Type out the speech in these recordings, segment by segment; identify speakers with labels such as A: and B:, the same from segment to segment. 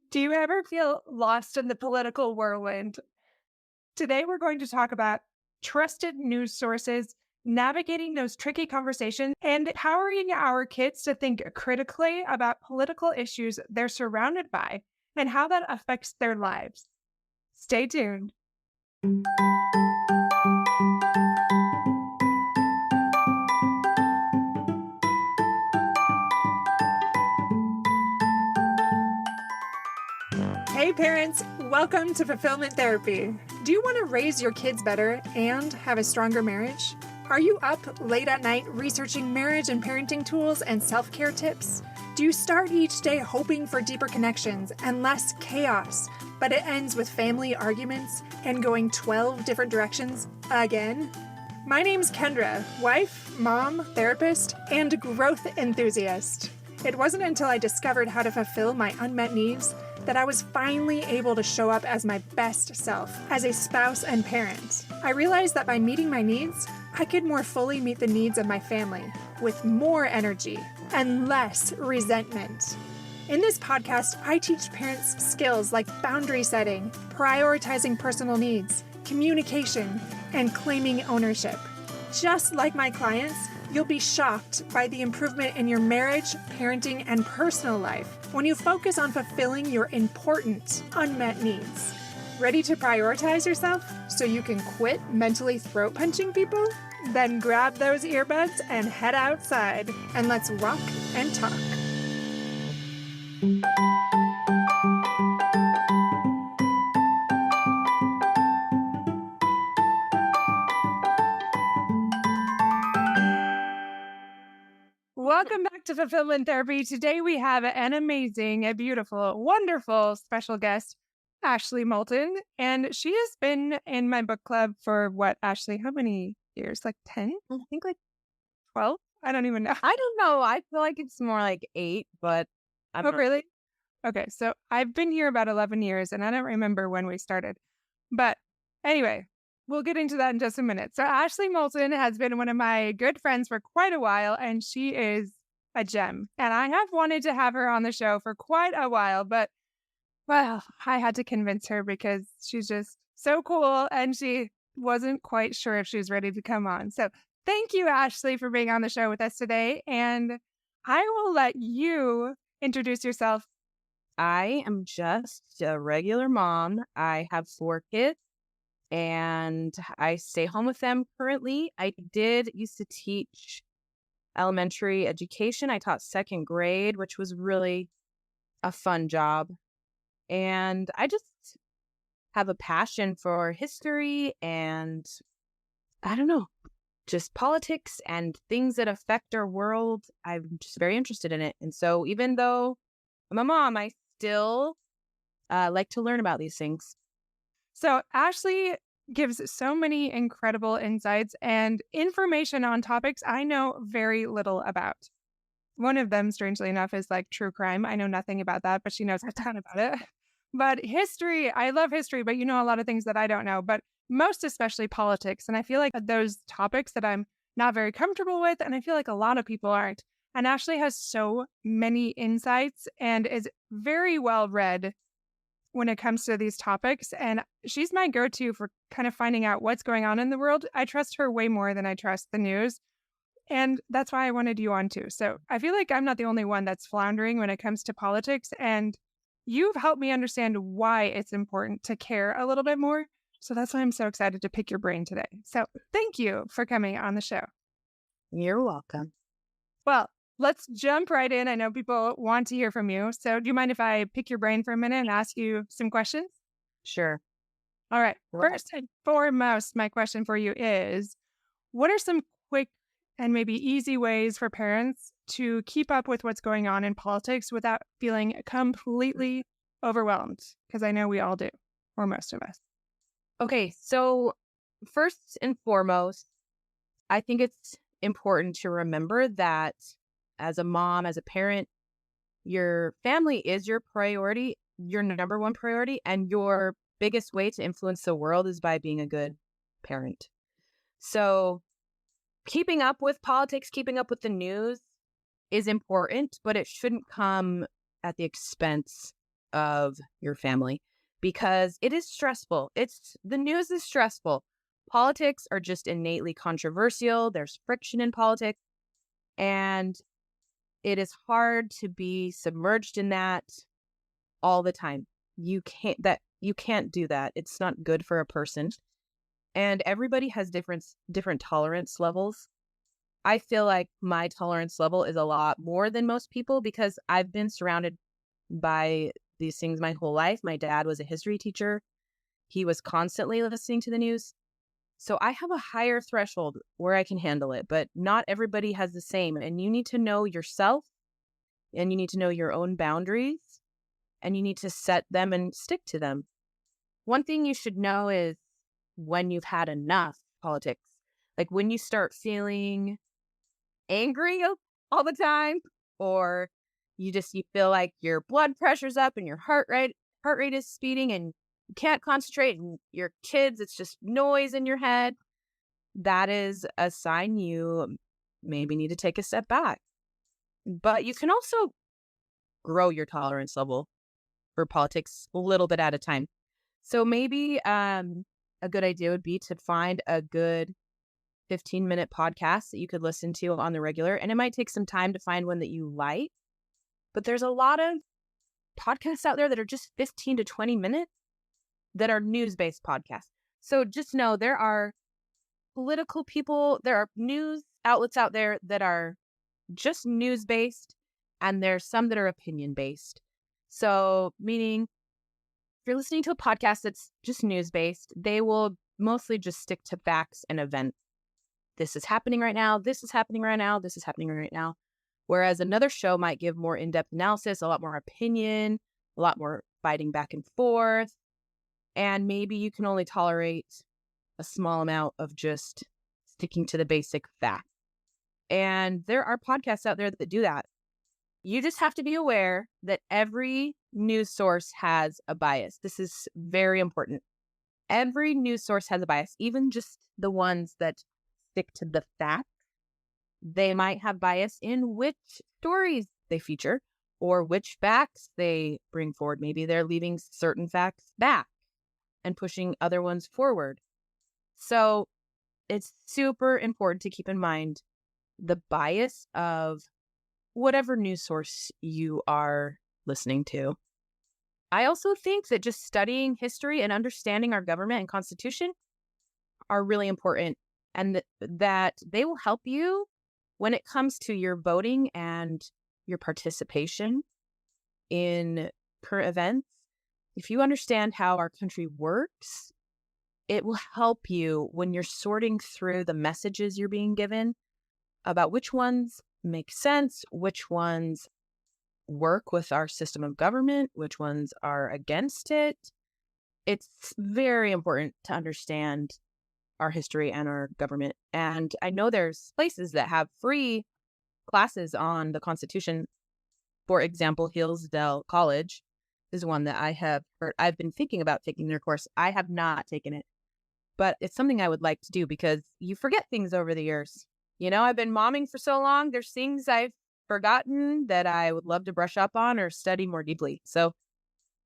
A: Do you ever feel lost in the political whirlwind? Today, we're going to talk about trusted news sources, navigating those tricky conversations, and empowering our kids to think critically about political issues they're surrounded by and how that affects their lives. Stay tuned. Hey, parents, welcome to Fulfillment Therapy. Do you want to raise your kids better and have a stronger marriage? Are you up late at night researching marriage and parenting tools and self-care tips? Do you start each day hoping for deeper connections and less chaos, but it ends with family arguments and going 12 different directions again? My name's Kendra, wife, mom, therapist, and growth enthusiast. It wasn't until I discovered how to fulfill my unmet needs that I was finally able to show up as my best self as a spouse and parent. I realized that by meeting my needs, I could more fully meet the needs of my family with more energy and less resentment. In this podcast, I teach parents skills like boundary setting, prioritizing personal needs, communication, and claiming ownership. Just like my clients, you'll be shocked by the improvement in your marriage, parenting, and personal life when you focus on fulfilling your important unmet needs. Ready to prioritize yourself so you can quit mentally throat punching people? Then grab those earbuds and head outside, and let's rock and talk. Welcome back to Fulfillment Therapy. Today we have an amazing, a beautiful, wonderful special guest, Ashley Moulton. And she has been in my book club for what, Ashley? How many years? Like 10? I think like 12? I don't even know.
B: I don't know. I feel like it's more like 8, but I'm
A: Oh,
B: not.
A: really? Okay, so I've been here about 11 years and I don't remember when we started. But anyway, we'll get into that in just a minute. So Ashley Moulton has been one of my good friends for quite a while, and she is a gem. And I have wanted to have her on the show for quite a while, but well, I had to convince her because she's just so cool and she wasn't quite sure if she was ready to come on. So thank you, Ashley, for being on the show with us today. And I will let you introduce yourself.
B: I am just a regular mom. I have 4 kids and I stay home with them currently. I did used to teach elementary education. I taught 2nd grade, which was really a fun job. And I just have a passion for history and I don't know, just politics and things that affect our world. I'm just very interested in it. And so even though I'm a mom, I still like to learn about these things.
A: So Ashley gives so many incredible insights and information on topics I know very little about. One of them, strangely enough, is like true crime. I know nothing about that, but she knows a ton about it. But history, I love history, but you know a lot of things that I don't know, but most especially politics. And I feel like those topics that I'm not very comfortable with, and I feel like a lot of people aren't. And Ashley has so many insights and is very well read when it comes to these topics. And she's my go-to for kind of finding out what's going on in the world. I trust her way more than I trust the news. And that's why I wanted you on too. So I feel like I'm not the only one that's floundering when it comes to politics. And you've helped me understand why it's important to care a little bit more. So that's why I'm so excited to pick your brain today. So thank you for coming on the show.
B: You're welcome.
A: Well, let's jump right in. I know people want to hear from you. So do you mind if I pick your brain for a minute and ask you some questions?
B: Sure.
A: All right.
B: Right.
A: First and foremost, my question for you is, what are some quick and maybe easy ways for parents to keep up with what's going on in politics without feeling completely overwhelmed? Because I know we all do, or most of us.
B: Okay, so first and foremost, I think it's important to remember that as a mom, as a parent, your family is your priority, your number one priority, and your biggest way to influence the world is by being a good parent. So keeping up with politics, keeping up with the news is important, but it shouldn't come at the expense of your family because it is stressful. The news is stressful. Politics are just innately controversial. There's friction in politics, and it is hard to be submerged in that all the time. You can't do that. It's not good for a person. And everybody has different tolerance levels. I feel like my tolerance level is a lot more than most people because I've been surrounded by these things my whole life. My dad was a history teacher. He was constantly listening to the news. So I have a higher threshold where I can handle it, but not everybody has the same. And you need to know yourself and you need to know your own boundaries and you need to set them and stick to them. One thing you should know is when you've had enough politics, like when you start feeling angry all the time, or you feel like your blood pressure's up and your heart rate is speeding and you can't concentrate and your kids, it's just noise in your head. That is a sign you maybe need to take a step back. But you can also grow your tolerance level for politics a little bit at a time. So maybe a good idea would be to find a good 15-minute podcast that you could listen to on the regular. And it might take some time to find one that you like. But there's a lot of podcasts out there that are just 15 to 20 minutes that are news-based podcasts. So just know there are political people, there are news outlets out there that are just news-based, and there's some that are opinion-based. So meaning if you're listening to a podcast that's just news-based, they will mostly just stick to facts and events. This is happening right now. This is happening right now. This is happening right now. Whereas another show might give more in-depth analysis, a lot more opinion, a lot more fighting back and forth. And maybe you can only tolerate a small amount of just sticking to the basic facts. And there are podcasts out there that do that. You just have to be aware that every news source has a bias. This is very important. Every news source has a bias, even just the ones that stick to the facts. They might have bias in which stories they feature or which facts they bring forward. Maybe they're leaving certain facts back and pushing other ones forward. So it's super important to keep in mind the bias of whatever news source you are listening to. I also think that just studying history and understanding our government and constitution are really important, and that they will help you when it comes to your voting and your participation in current events. If you understand how our country works, it will help you when you're sorting through the messages you're being given about which ones make sense, which ones work with our system of government, which ones are against it. It's very important to understand our history and our government. And I know there's places that have free classes on the Constitution. For example, Hillsdale College is one that I have heard. I've been thinking about taking their course. I have not taken it, but it's something I would like to do because you forget things over the years. You know, I've been momming for so long. There's things I've forgotten that I would love to brush up on or study more deeply. So,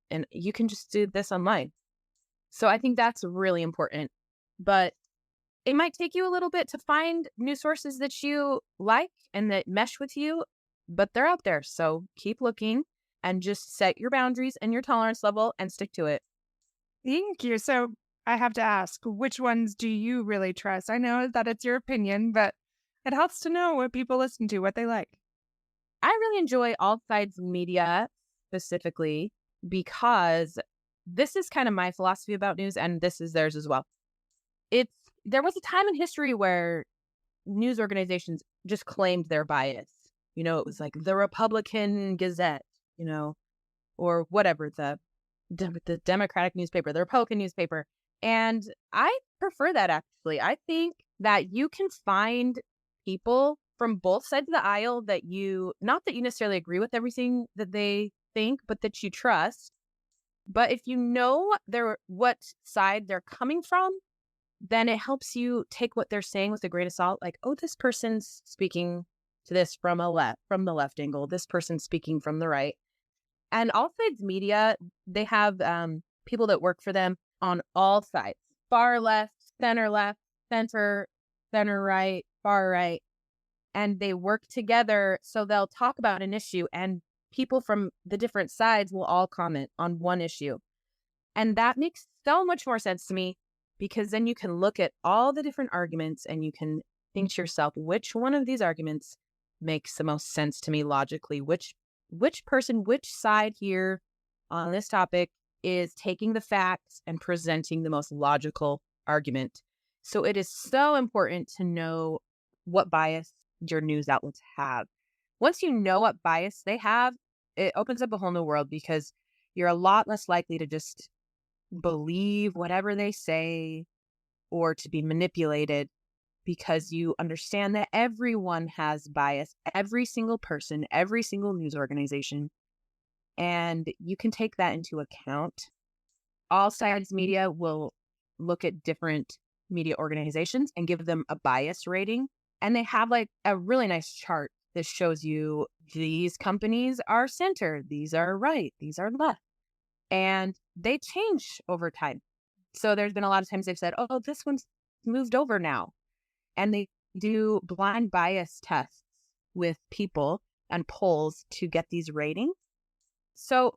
B: and you can just do this online. So I think that's really important. But it might take you a little bit to find news sources that you like and that mesh with you, but they're out there. So keep looking and just set your boundaries and your tolerance level and stick to it.
A: Thank you. So I have to ask, which ones do you really trust? I know that it's your opinion, but it helps to know what people listen to, what they like.
B: I really enjoy all sides media specifically because this is kind of my philosophy about news, and this is theirs as well. There was a time in history where news organizations just claimed their bias. You know, it was like the Republican Gazette, you know, or whatever, the Democratic newspaper, the Republican newspaper. And I prefer that, actually. I think that you can find people from both sides of the aisle that not that you necessarily agree with everything that they think, but that you trust. But if you know what side they're coming from, then it helps you take what they're saying with a grain of salt. Like, oh, this person's speaking to this from the left angle. This person's speaking from the right. And all sides media, they have people that work for them on all sides, far left, center, center right, far right. And they work together. So they'll talk about an issue and people from the different sides will all comment on one issue. And that makes so much more sense to me because then you can look at all the different arguments and you can think to yourself, which one of these arguments makes the most sense to me logically? Which person, which side here on this topic is taking the facts and presenting the most logical argument? So it is so important to know what bias your news outlets have. Once you know what bias they have, it opens up a whole new world because you're a lot less likely to just believe whatever they say or to be manipulated because you understand that everyone has bias, every single person, every single news organization, and you can take that into account. All sides media will look at different media organizations and give them a bias rating. And they have like a really nice chart that shows you these companies are center, these are right, these are left. And they change over time. So there's been a lot of times they've said, oh, this one's moved over now. And they do blind bias tests with people and polls to get these ratings. So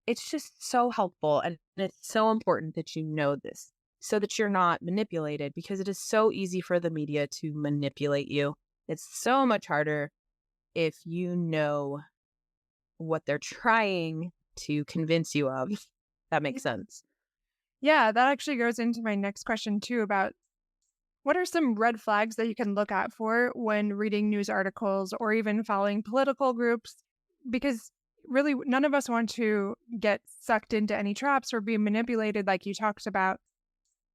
B: it's just so helpful. And it's so important that you know this so that you're not manipulated because it is so easy for the media to manipulate you. It's so much harder if you know what they're trying to convince you of. That makes sense.
A: Yeah, that actually goes into my next question too about what are some red flags that you can look out for when reading news articles or even following political groups? Because really, none of us want to get sucked into any traps or be manipulated like you talked about.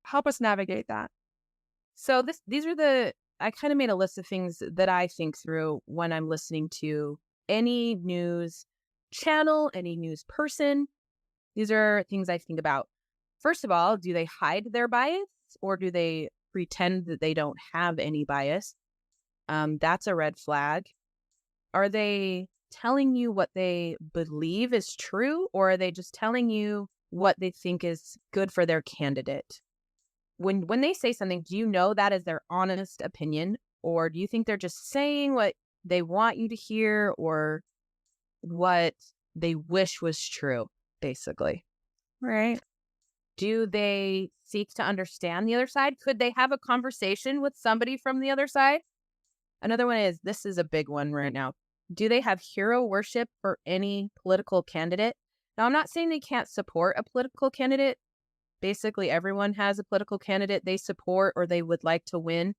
A: Help us navigate that.
B: So I kind of made a list of things that I think through when I'm listening to any news channel, any news person. These are things I think about. First of all, do they hide their bias or do they pretend that they don't have any bias? That's a red flag. Are they telling you what they believe is true or are they just telling you what they think is good for their candidate? When they say something, do you know that is their honest opinion or do you think they're just saying what they want you to hear or what they wish was true, basically?
A: Right.
B: Do they seek to understand the other side? Could they have a conversation with somebody from the other side? Another one is, this is a big one right now. Do they have hero worship for any political candidate? Now, I'm not saying they can't support a political candidate. Basically, everyone has a political candidate they support or they would like to win.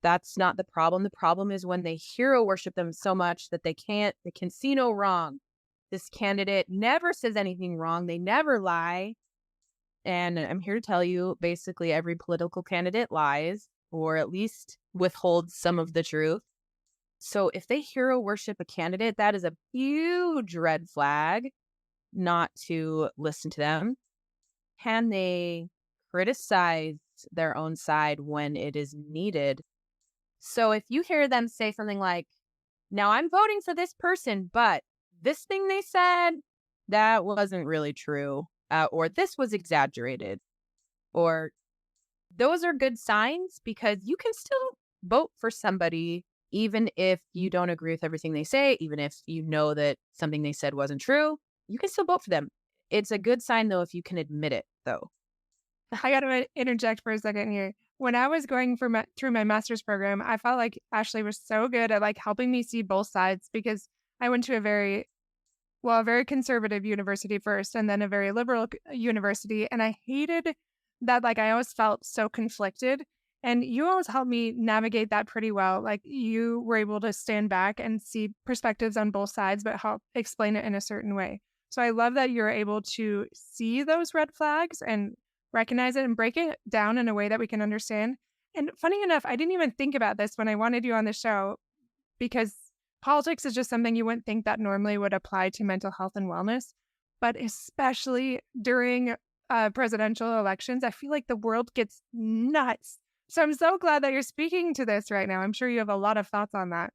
B: That's not the problem. The problem is when they hero worship them so much that they can see no wrong. This candidate never says anything wrong. They never lie. And I'm here to tell you, basically every political candidate lies or at least withholds some of the truth. So if they hero worship a candidate, that is a huge red flag not to listen to them. Can they criticize their own side when it is needed? So if you hear them say something like, now I'm voting for this person, but this thing they said, that wasn't really true. Or this was exaggerated. Or those are good signs because you can still vote for somebody even if you don't agree with everything they say, even if you know that something they said wasn't true, you can still vote for them. It's a good sign, though, if you can admit it, though.
A: I got to interject for a second here. When I was going through my master's program, I felt like Ashley was so good at like helping me see both sides because I went to a very conservative university first and then a very liberal university. And I hated that, like, I always felt so conflicted. And you always helped me navigate that pretty well. Like, you were able to stand back and see perspectives on both sides, but help explain it in a certain way. So I love that you're able to see those red flags and recognize it and break it down in a way that we can understand. And funny enough, I didn't even think about this when I wanted you on the show because politics is just something you wouldn't think that normally would apply to mental health and wellness. But especially during presidential elections, I feel like the world gets nuts. So I'm so glad that you're speaking to this right now. I'm sure you have a lot of thoughts on that.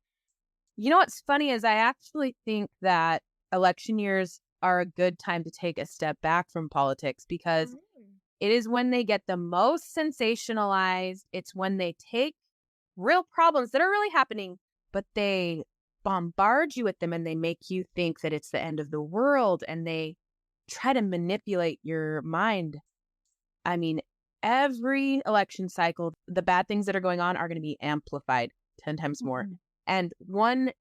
B: You know what's funny is I actually think that election years are a good time to take a step back from politics because it is when they get the most sensationalized. It's when they take real problems that are really happening, but they bombard you with them and they make you think that it's the end of the world and they try to manipulate your mind. I mean, every election cycle, the bad things that are going on are going to be amplified 10 times more.
A: Mhm.
B: And one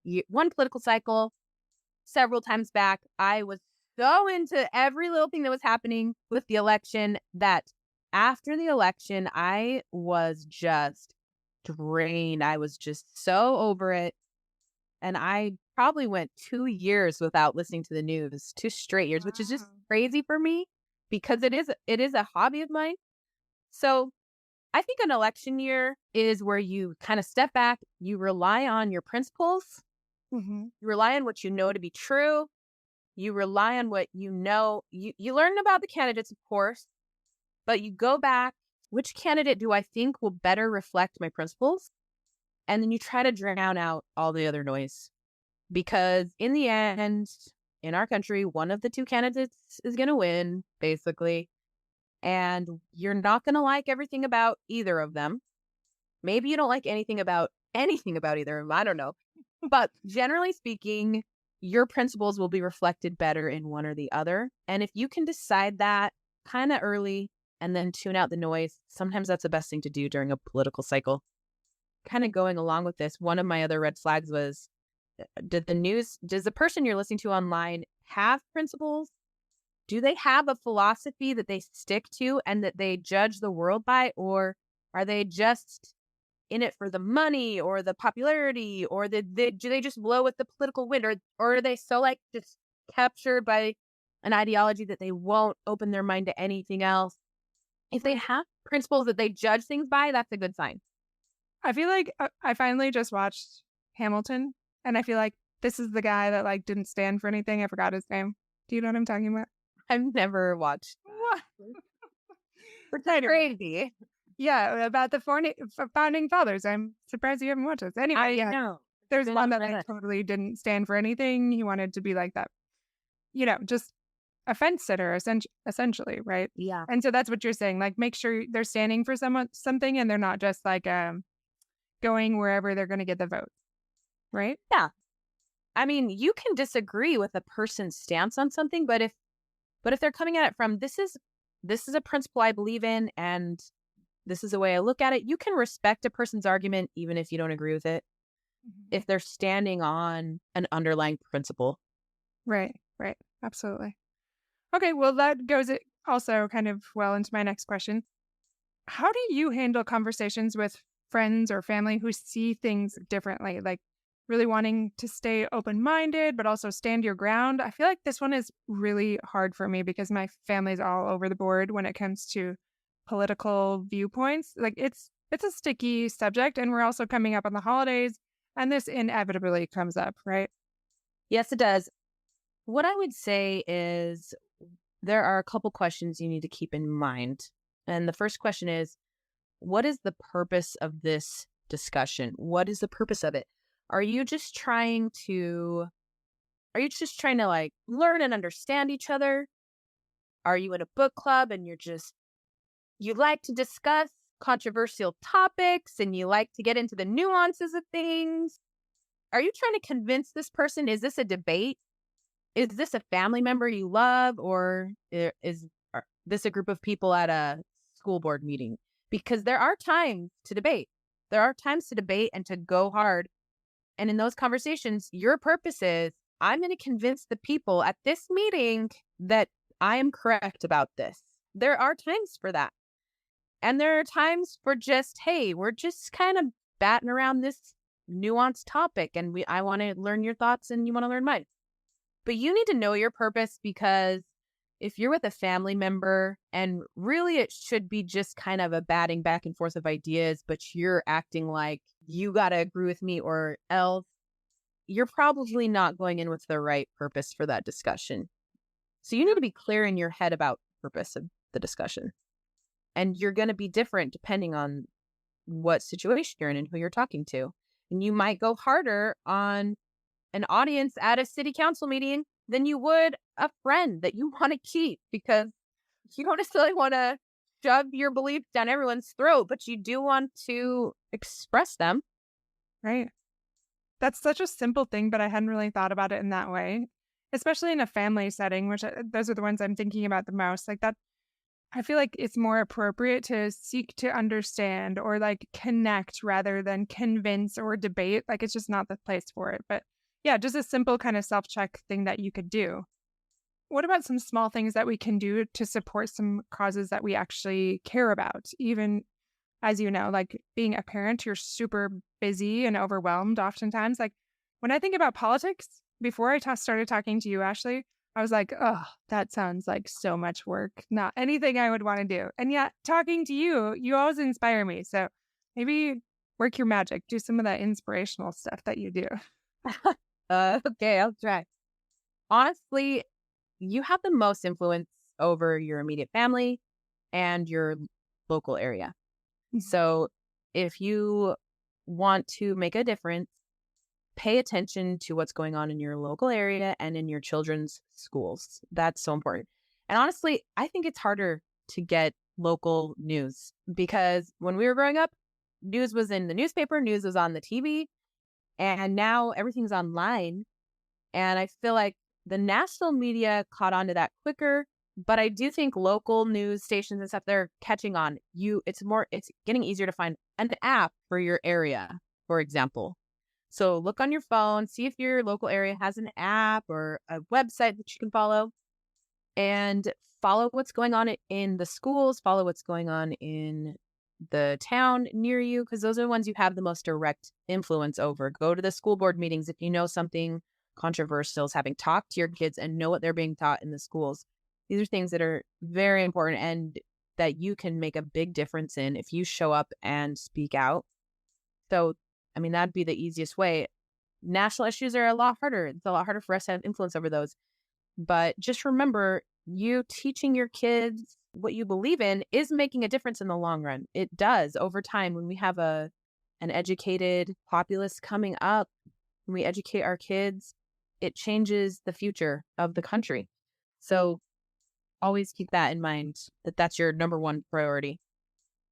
B: political cycle, several times back, I was so into every little thing that was happening with the election that after the election, I was just drained. I was just so over it. And I probably went 2 years without listening to the news, 2 straight years, which is just
A: Wow.
B: crazy for me because it is a hobby of mine. So I think an election year is where you kind of step back, you rely on your principles,
A: Mm-hmm.
B: you rely on what you know to be true, you rely on what you know. You learn about the candidates, of course, but you go back, which candidate do I think will better reflect my principles? And then you try to drown out all the other noise. Because in the end, in our country, one of the two candidates is going to win, basically. And you're not going to like everything about either of them. Maybe you don't like anything about either of them. I don't know. But generally speaking, your principles will be reflected better in one or the other. And if you can decide that kind of early and then tune out the noise, sometimes that's the best thing to do during a political cycle. Kind of going along with this, one of my other red flags was, does the person you're listening to online have principles? Do they have a philosophy that they stick to and that they judge the world by? Or are they just in it for the money or the popularity, or do they just blow with the political wind, or are they so like just captured by an ideology that they won't open their mind to anything else? If they have principles that they judge things by, that's a good sign.
A: I feel like I finally just watched Hamilton, and I feel like this is the guy that like didn't stand for anything. I forgot his name. Do you know what I'm talking about?
B: I've never watched
A: What?
B: Which is
A: Anyway,
B: crazy.
A: yeah, about the founding fathers. I'm surprised you haven't watched this. Anyway,
B: I
A: yeah,
B: know.
A: there's
B: Been
A: one
B: on
A: that
B: my
A: like
B: list.
A: totally didn't stand for anything. He wanted to be like that, just a fence sitter, essentially, right?
B: Yeah.
A: And so that's what you're saying. Like, make sure they're standing for something, and they're not just like going wherever they're going to get the vote, right?
B: Yeah. I mean, you can disagree with a person's stance on something, but if they're coming at it from this is a principle I believe in and this is the way I look at it, you can respect a person's argument even if you don't agree with it, if they're standing on an underlying principle.
A: Right, absolutely. Okay, well, that goes it also kind of well into my next question. How do you handle conversations with friends or family who see things differently, like really wanting to stay open-minded, but also stand your ground? I feel like this one is really hard for me because my family's all over the board when it comes to political viewpoints. Like it's a sticky subject, and we're also coming up on the holidays, and this inevitably comes up, right?
B: Yes, it does. What I would say is there are a couple questions you need to keep in mind. And the first question is, what is the purpose of this discussion? What is the purpose of it? Are you just trying to like learn and understand each other? Are you in a book club and you like to discuss controversial topics and you like to get into the nuances of things? Are you trying to convince this person? Is this a debate? Is this a family member you love, or is this a group of people at a school board meeting? Because there are times to debate. There are times to debate and to go hard. And in those conversations, your purpose is, I'm going to convince the people at this meeting that I am correct about this. There are times for that. And there are times for just, hey, we're just kind of batting around this nuanced topic and I want to learn your thoughts and you want to learn mine. But you need to know your purpose, because if you're with a family member and really it should be just kind of a batting back and forth of ideas, but you're acting like you got to agree with me or else, you're probably not going in with the right purpose for that discussion. So you need to be clear in your head about the purpose of the discussion. And you're going to be different depending on what situation you're in and who you're talking to. And you might go harder on an audience at a city council meeting than you would a friend that you want to keep, because you don't necessarily want to shove your beliefs down everyone's throat, but you do want to express them.
A: Right. That's such a simple thing, but I hadn't really thought about it in that way, especially in a family setting, which those are the ones I'm thinking about the most. Like that, I feel like it's more appropriate to seek to understand or like connect rather than convince or debate. Like it's just not the place for it. But yeah, just a simple kind of self check thing that you could do. What about some small things that we can do to support some causes that we actually care about? Even as you know, like being a parent, you're super busy and overwhelmed oftentimes. Like when I think about politics, before I started talking to you, Ashley, I was like, oh, that sounds like so much work. Not anything I would want to do. And yet, talking to you, you always inspire me. So maybe work your magic, do some of that inspirational stuff that you do.
B: Okay, I'll try. Honestly, you have the most influence over your immediate family and your local area. So if you want to make a difference, pay attention to what's going on in your local area and in your children's schools. That's so important. And honestly, I think it's harder to get local news because when we were growing up, news was in the newspaper, news was on the TV, and now everything's online. And I feel like the national media caught on to that quicker. But I do think local news stations and stuff, they're catching on. It's getting easier to find an app for your area, for example. So look on your phone, see if your local area has an app or a website that you can follow, and follow what's going on in the schools, follow what's going on in the town near you, because those are the ones you have the most direct influence over. Go to the school board meetings if you know something controversial is happening. Talk to your kids and know what they're being taught in the schools. These are things that are very important and that you can make a big difference in if you show up and speak out. So, I mean, that'd be the easiest way. National issues are a lot harder. It's a lot harder for us to have influence over those. But just remember, you teaching your kids what you believe in is making a difference in the long run. It does over time. When we have an educated populace coming up, when we educate our kids, it changes the future of the country. So always keep that in mind, that that's your number one priority.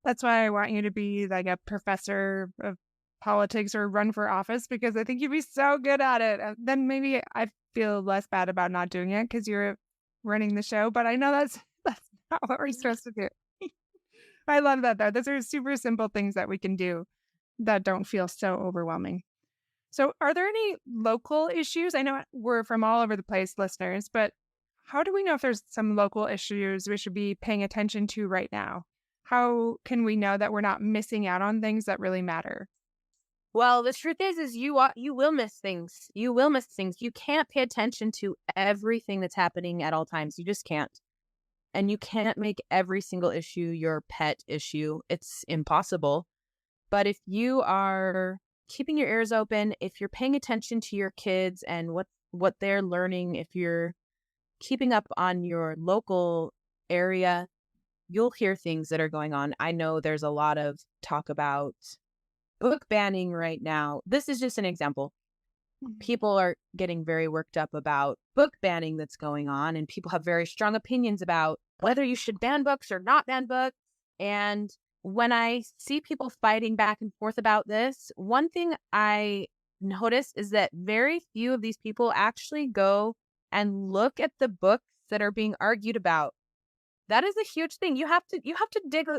A: That's why I want you to be like a professor of politics or run for office, because I think you'd be so good at it. Then maybe I feel less bad about not doing it because you're running the show, but I know that's not what we're supposed to do. I love that though. Those are super simple things that we can do that don't feel so overwhelming. So are there any local issues? I know we're from all over the place, listeners, but how do we know if there's some local issues we should be paying attention to right now? How can we know that we're not missing out on things that really matter?
B: Well, the truth is you will miss things. You will miss things. You can't pay attention to everything that's happening at all times. You just can't. And you can't make every single issue your pet issue. It's impossible. But if you are keeping your ears open, if you're paying attention to your kids and what they're learning, if you're keeping up on your local area, you'll hear things that are going on. I know there's a lot of talk about book banning right now. This is just an example. People are getting very worked up about book banning that's going on, and people have very strong opinions about whether you should ban books or not ban books. And when I see people fighting back and forth about this, one thing I notice is that very few of these people actually go and look at the books that are being argued about. That is a huge thing. You have to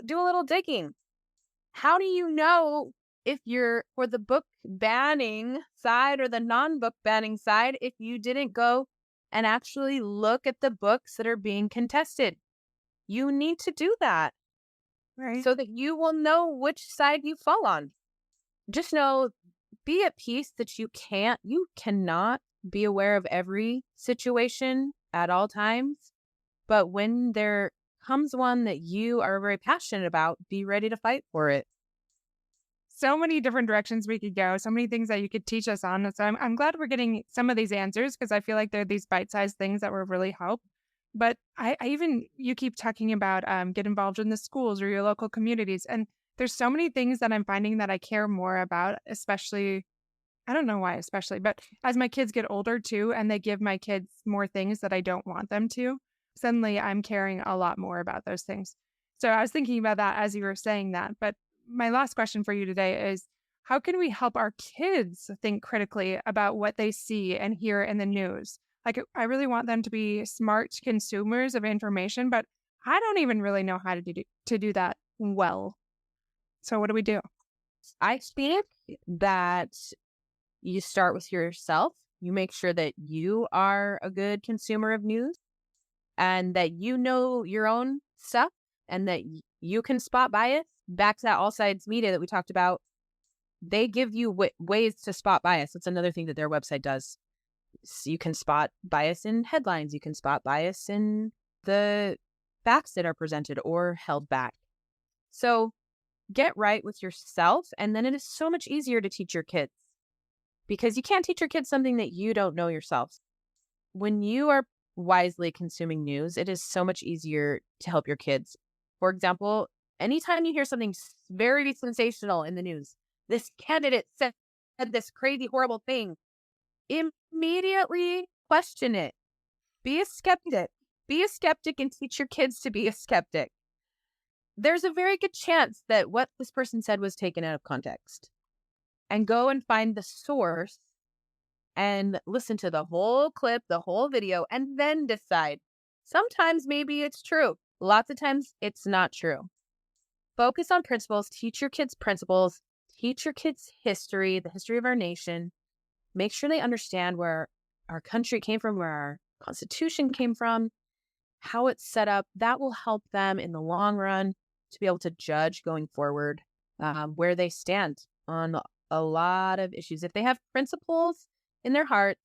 B: do a little digging. How do you know if you're for the book banning side or the non-book banning side if you didn't go and actually look at the books that are being contested? You need to do that,
A: Right.
B: so that you will know which side you fall on. Just know, be at peace that you cannot be aware of every situation at all times. But when there comes one that you are very passionate about, be ready to fight for it.
A: So many different directions we could go, so many things that you could teach us on. So I'm glad we're getting some of these answers, because I feel like they're these bite-sized things that will really help. But I even, you keep talking about get involved in the schools or your local communities. And there's so many things that I'm finding that I care more about, especially I don't know why especially, but as my kids get older too, and they give my kids more things that I don't want them to, suddenly I'm caring a lot more about those things. So I was thinking about that as you were saying that. But my last question for you today is, how can we help our kids think critically about what they see and hear in the news? Like, I really want them to be smart consumers of information, but I don't even really know how to do that well. So what do we do?
B: I think that you start with yourself. You make sure that you are a good consumer of news and that you know your own stuff and that you can spot bias. Back to that all sides media that we talked about, they give you ways to spot bias. That's another thing that their website does. So you can spot bias in headlines. You can spot bias in the facts that are presented or held back. So get right with yourself, and then it is so much easier to teach your kids because you can't teach your kids something that you don't know yourself. When you are wisely consuming news, it is so much easier to help your kids. For example, anytime you hear something very sensational in the news, this candidate said this crazy, horrible thing, immediately question it. Be a skeptic. Be a skeptic and teach your kids to be a skeptic. There's a very good chance that what this person said was taken out of context. And go and find the source and listen to the whole clip, the whole video, and then decide. Sometimes maybe it's true. Lots of times it's not true. Focus on principles. Teach your kids principles. Teach your kids history, the history of our nation. Make sure they understand where our country came from, where our Constitution came from, how it's set up. That will help them in the long run to be able to judge going forward where they stand on a lot of issues. If they have principles in their hearts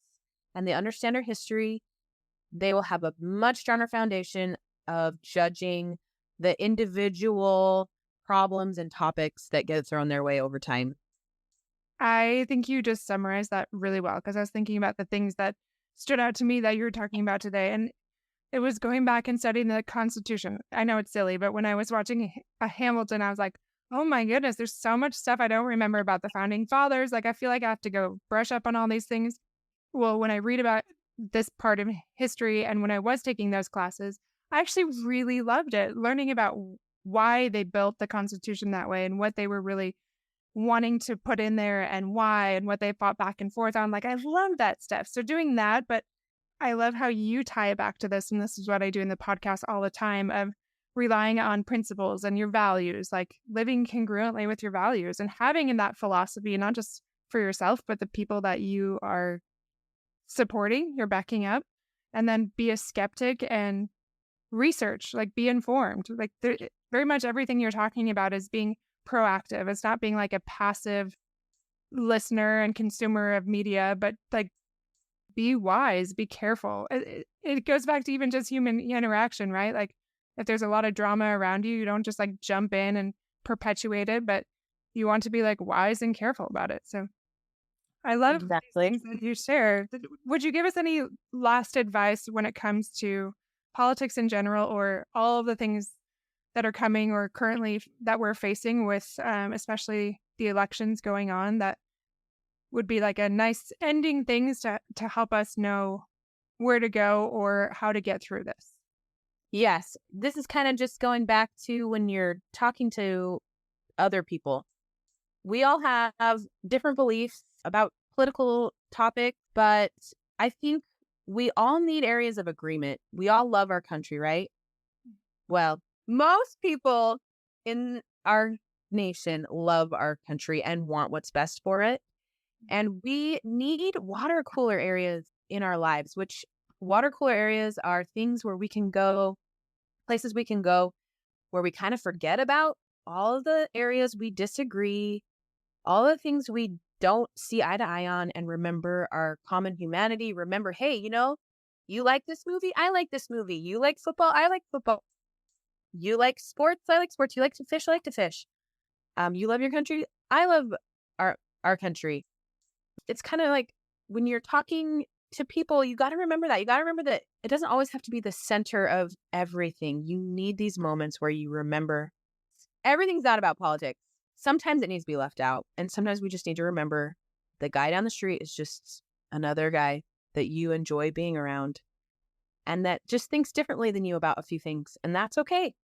B: and they understand our history, they will have a much stronger foundation of judging the individual problems and topics that get thrown their way over time.
A: I think you just summarized that really well because I was thinking about the things that stood out to me that you were talking about today. And it was going back and studying the Constitution. I know it's silly, but when I was watching a Hamilton, I was like, oh my goodness, there's so much stuff I don't remember about the founding fathers. Like, I feel like I have to go brush up on all these things. Well, when I read about this part of history and when I was taking those classes, I actually really loved it, learning about why they built the Constitution that way and what they were really wanting to put in there and why and what they fought back and forth on. Like, I love that stuff. So doing that, but I love how you tie it back to this. And this is what I do in the podcast all the time of relying on principles and your values, like living congruently with your values and having in that philosophy, not just for yourself, but the people that you are supporting, you're backing up, and then be a skeptic and research, like be informed. Like very much everything you're talking about is being proactive. It's not being like a passive listener and consumer of media, but like be wise, be careful. It goes back to even just human interaction, right? Like if there's a lot of drama around you, you don't just like jump in and perpetuate it, but you want to be like wise and careful about it. So I love
B: Exactly.
A: these things that you share. Would you give us any last advice when it comes to politics in general or all of the things that are coming or currently that we're facing with especially the elections going on that would be like a nice ending things to help us know where to go or how to get through this?
B: Yes, this is kind of just going back to when you're talking to other people. We all have different beliefs about political topics, but I think we all need areas of agreement. We all love our country, right? Well, most people in our nation love our country and want what's best for it. And we need water cooler areas in our lives, which water cooler areas are things where we can go, places we can go where we kind of forget about all of the areas we disagree, all the things we don't see eye to eye on, and remember our common humanity. Remember, hey, you like this movie? I like this movie. You like football? I like football. You like sports? I like sports. You like to fish? I like to fish. You love your country? I love our country. It's kind of like when you're talking to people, you got to remember that. You got to remember that it doesn't always have to be the center of everything. You need these moments where you remember everything's not about politics. Sometimes it needs to be left out. And sometimes we just need to remember the guy down the street is just another guy that you enjoy being around and that just thinks differently than you about a few things. And that's okay.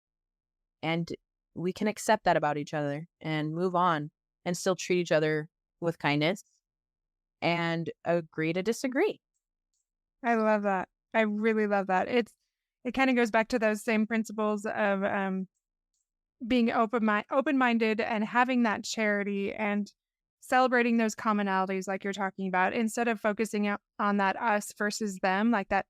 B: And we can accept that about each other and move on and still treat each other with kindness and agree to disagree.
A: I love that. I really love that. It kind of goes back to those same principles of being open-minded and having that charity and celebrating those commonalities like you're talking about, instead of focusing on that us versus them, like that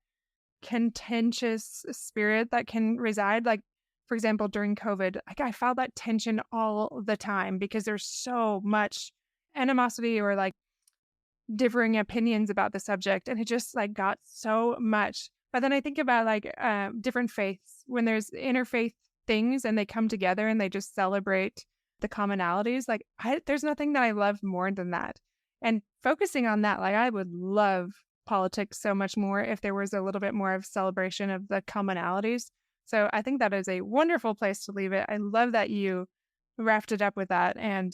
A: contentious spirit that can reside. Like, for example, during COVID, like I felt that tension all the time because there's so much animosity or like differing opinions about the subject, and it just like got so much. But then I think about like different faiths, when there's interfaith things and they come together and they just celebrate the commonalities. Like there's nothing that I love more than that. And focusing on that, like I would love politics so much more if there was a little bit more of celebration of the commonalities. So I think that is a wonderful place to leave it. I love that you wrapped it up with that, and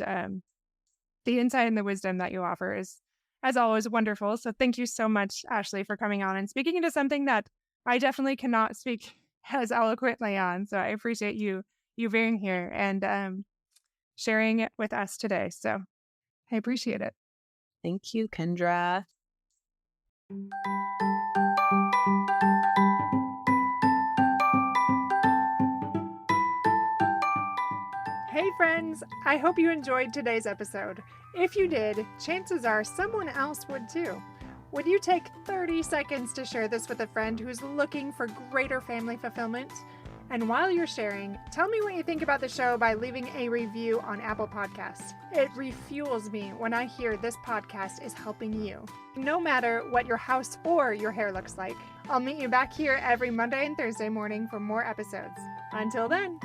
A: the insight and the wisdom that you offer is, as always, wonderful. So thank you so much, Ashley, for coming on and speaking into something that I definitely cannot speak as eloquently on. So I appreciate you being here and sharing it with us today. So I appreciate it.
B: Thank you, Kendra.
A: Hey friends, I hope you enjoyed today's episode. If you did, chances are someone else would too. Would you take 30 seconds to share this with a friend who's looking for greater family fulfillment? And while you're sharing, tell me what you think about the show by leaving a review on Apple Podcasts. It refuels me when I hear this podcast is helping you. No matter what your house or your hair looks like, I'll meet you back here every Monday and Thursday morning for more episodes. Until then.